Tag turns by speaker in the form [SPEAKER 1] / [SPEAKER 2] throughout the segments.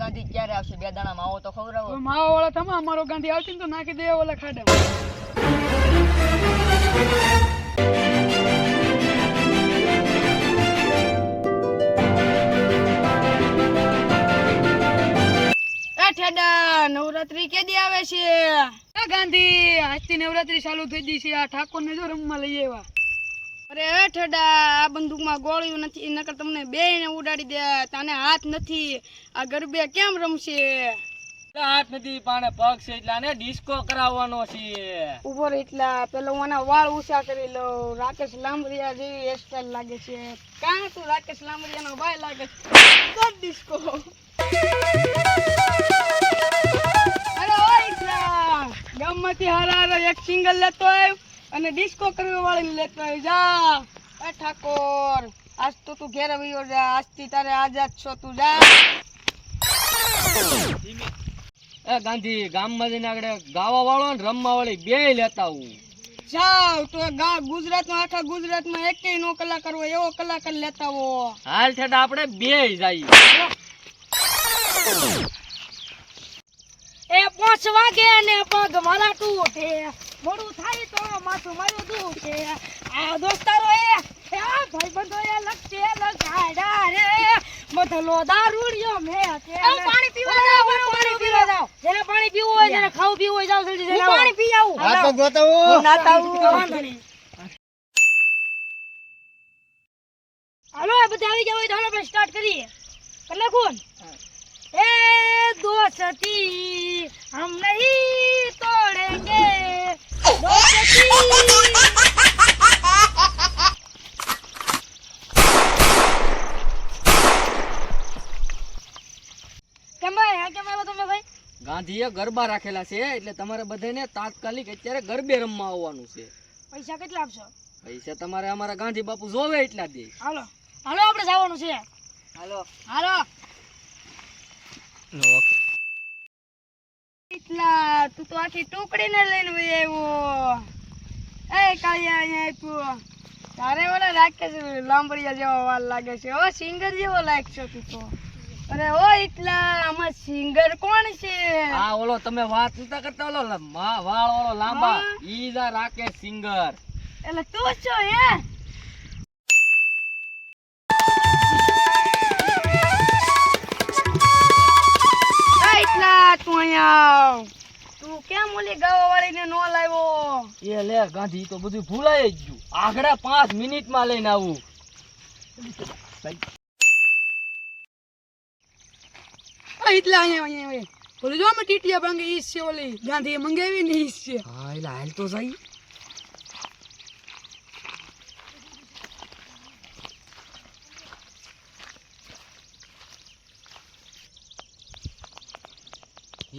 [SPEAKER 1] ગાંધી ક્યારે આવશે? 2 દાણા માવો તો ખવડાવો.
[SPEAKER 2] માવો વાળા તમે અમારો ગાંધી આવતી ને તો નાખી દે ઓલા ખાડા. નવરાત્રી કેદી આવે છે? ગાંધી આજથી નવરાત્રી ચાલુ થઈ ગઈ છે. આ ઠાકોર ને જો રમવા લઈ આવ્યા. અરે ઠેડા, આ બંદૂકમાં ગોળીઓ નથી, નકર તમને બેયને ઉડાડી દે. તને હાથ નથી, આ ગરબે કેમ રમશે?
[SPEAKER 3] હાથ નથી પાણે પગ છે એટલે આને ડિસ્કો કરાવવાનો છે.
[SPEAKER 2] ઉભો રે, એટલા પેલો ઓના વાળ ઊંચા કરી લો. રાકેશ લાંબરિયા જેવી હેરસ્ટાઈલ લાગે છે. કાં તું રાકેશ લાંબરિયાનો ભાઈ લાગે છે. ડિસ્કો. અરે ઓ એટલા ગામમાંથી હારા એક સિંગલ લેતો આવ્યો અને ડિસ્કો કરવા વાળી લેતો આવ્યો. જા એ ઠાકોર, આજ તો તું ઘેર વયો જા. આજથી તારે આઝાદ છો, તું જા.
[SPEAKER 3] એ ગાંધી ગામમાં જઈને આગળ ગાવા વાળો ને રમવા વાળી બે લેતા આવું.
[SPEAKER 2] જાવ તો ગુજરાતમાં, આખા ગુજરાતમાં એકેય નો કલાકાર હોય એવો કલાકાર લેતા હો.
[SPEAKER 3] હાલ છેડા આપણે બે જઈએ.
[SPEAKER 2] એ 5 વાગે ને પગ મારા તૂટે, મોડું થાય તો માથું મારું દુખે. આ દોસ્તારો આ ભાઈબંધો લગતે લગાડા રે, મધલો દારૂડિયો મે કે પાણી પીવા જાવ. પાણી પીવા જાવ. જેને પાણી પીવું હોય, જેને ખાવું પીવું હોય, જાવ જલ્દી જલ્દી. પાણી પી આવું.
[SPEAKER 1] આ તો જોતો હું નાતા હું.
[SPEAKER 2] હાલો આ બધા આવી જાવ તો આપણે સ્ટાર્ટ કરીએ. કને કોણ? ए दोस्ती हम नहीं तोड़ेंगे, दोस्ती. કેમ તમે ભાઈ?
[SPEAKER 3] ગાંધીએ ગરબા રાખેલા છે એટલે તમારે બધાને તાત્કાલિક અત્યારે ગરબે રમવા આવવાનું છે.
[SPEAKER 2] પૈસા કેટલા આપશો?
[SPEAKER 3] પૈસા તમારે અમારા ગાંધી બાપુ જોવે એટલા દે.
[SPEAKER 2] હાલો હાલો આપણે જવાનું છે.
[SPEAKER 3] હાલો
[SPEAKER 2] હાલો. એટલા તું તો આખી ટુકડી ને લઈને આવ્યો. એ કાળિયા અહીંયા આપ્યો. તારે ઓલા રાકેશ લાંબરિયા જેવો વાલ લાગે છે. ઓ સિંગર જેવો લાગશો તું તો. અરે ઓ એટલા આમાં સિંગર કોણ છે?
[SPEAKER 3] હા ઓલો તમે વાત નતા કરતા, ઓલો વાળ વાળો લાંબા ઈ જ રાકેશ સિંગર.
[SPEAKER 2] એટલે તું છો હે? તું અહીંયા તું કેમ ઓલી ગાવા વાળીને નો લાવ્યો?
[SPEAKER 3] એ લે ગાંધી તો બધું ભૂલાઈ જ ગયું. આગળ 5 મિનિટમાં લઈને આવું.
[SPEAKER 2] એટલા અહીંયા બોલે જો અમે ટીટિયા ભાંગે ઈસ છે. ઓલી ગાંધીએ મંગાવી ને ઈસ છે.
[SPEAKER 3] હા એટલે હાલ તો સહી.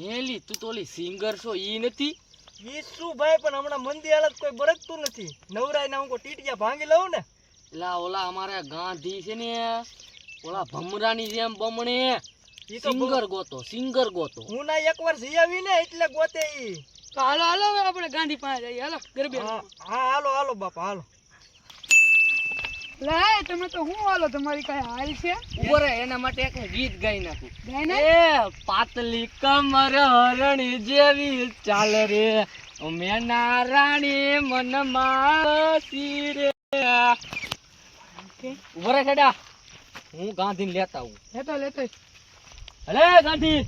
[SPEAKER 3] હેલી તું તો ઓલી સિંગર છો ઈ નથી?
[SPEAKER 1] ઈ શું ભાઈ, પણ હમણાં મંદી હાલત કોઈ બરકતું નથી. નવરાઈ ના હું કો ટીટિયા ભાંગી લઉં ને.
[SPEAKER 3] એલા ઓલા અમારા ગાંધી છે ને, ઓલા ભમરાની જેમ બમણે
[SPEAKER 1] ઈ તો
[SPEAKER 3] સિંગર ગોતો.
[SPEAKER 1] હું ના એકવાર જઈ આવી ને એટલે ગોતે ઈ.
[SPEAKER 2] તો હાલો હાલો હવે આપણે ગાંધી પાસે જઈએ. હાલો ગરબે.
[SPEAKER 1] હા હાલો હાલો બાપા હાલો.
[SPEAKER 2] લે તમે તો હું હાલો, તમારી કઈ હાલ છે?
[SPEAKER 3] ઉભો રે, એના માટે એક ગીત ગાઈ નાખું.
[SPEAKER 2] ગાય ને
[SPEAKER 3] એ પાતલી કમર હરણી જેવી ચાલ રે, મેના રાણી મનમાં રે. ઉભો રે છેડા, હું ગાંધી લેતા હું.
[SPEAKER 2] લેતો
[SPEAKER 3] અલે ગાંધી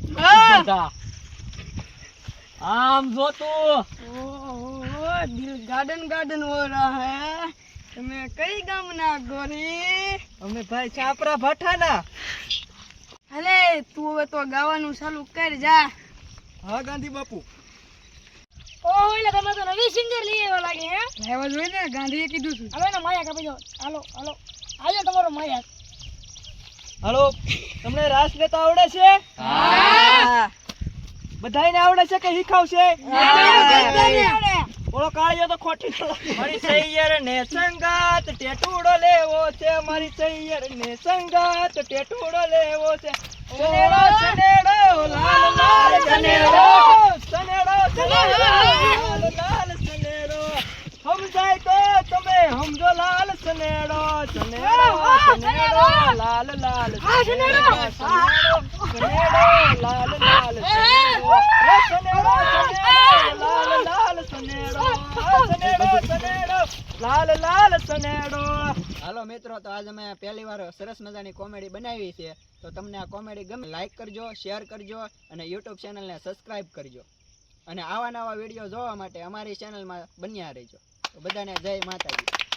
[SPEAKER 3] આમ જો તું.
[SPEAKER 2] ઓહો દિલ ગાર્ડન હો રહા હે. તમે કઈ ગામના ગોરી?
[SPEAKER 1] અમે ભાઈ છાપરા ભઠ્ઠાના.
[SPEAKER 2] અલે તું હવે તો ગાવાનું ચાલુ કર જા.
[SPEAKER 1] હા ગાંધી બાપુ.
[SPEAKER 2] ઓહો એટલે તમે તો નવી સિંગર લઈ આવ્યા લાગે હે? લેવા જોઈએ ને, ગાંધીએ કીધું છે. હવે ને માયા કાપી જાઓ. હાલો હાલો આજો તમારો માયા.
[SPEAKER 1] હાલો, તમને રાસ લેતા આવડે છે?
[SPEAKER 3] હા.
[SPEAKER 1] બધાયને આવડે છે કે શીખાવશે?
[SPEAKER 2] આવડે.
[SPEAKER 1] ઓલો કાળિયો તો ખોટી ન લાગે. મારી સૈયર ને સંગાત ટેટુડો લેવો છે. મારી સૈયર ને સંગાત ટેટુડો લેવો છે. સનેડો સનેડો લાલ લાલ સનેડો સનેડો સનેડો લાલ લાલ સનેડો. સમજાય તો તમે સમજો લાલ સનેડો સનેડો સનેડો લાલ લાલ સનેડો સનેડો લાલ લાલ સનેડો, સનેડો સનેડો લાલ લાલ સનેડો, સનેડો સનેડો લાલ લાલ સનેડો. હાલો મિત્રો, તો આજ અમે પહેલી વાર સરસ મજાની કોમેડી બનાવી છે. તો તમને આ કોમેડી ગમે લાઈક કરજો, શેર કરજો અને યુટ્યુબ ચેનલને સબસ્ક્રાઇબ કરજો. અને આવા નવા વિડીયો જોવા માટે અમારી ચેનલમાં બન્યા રહેજો. તો બધાને જય માતાજી.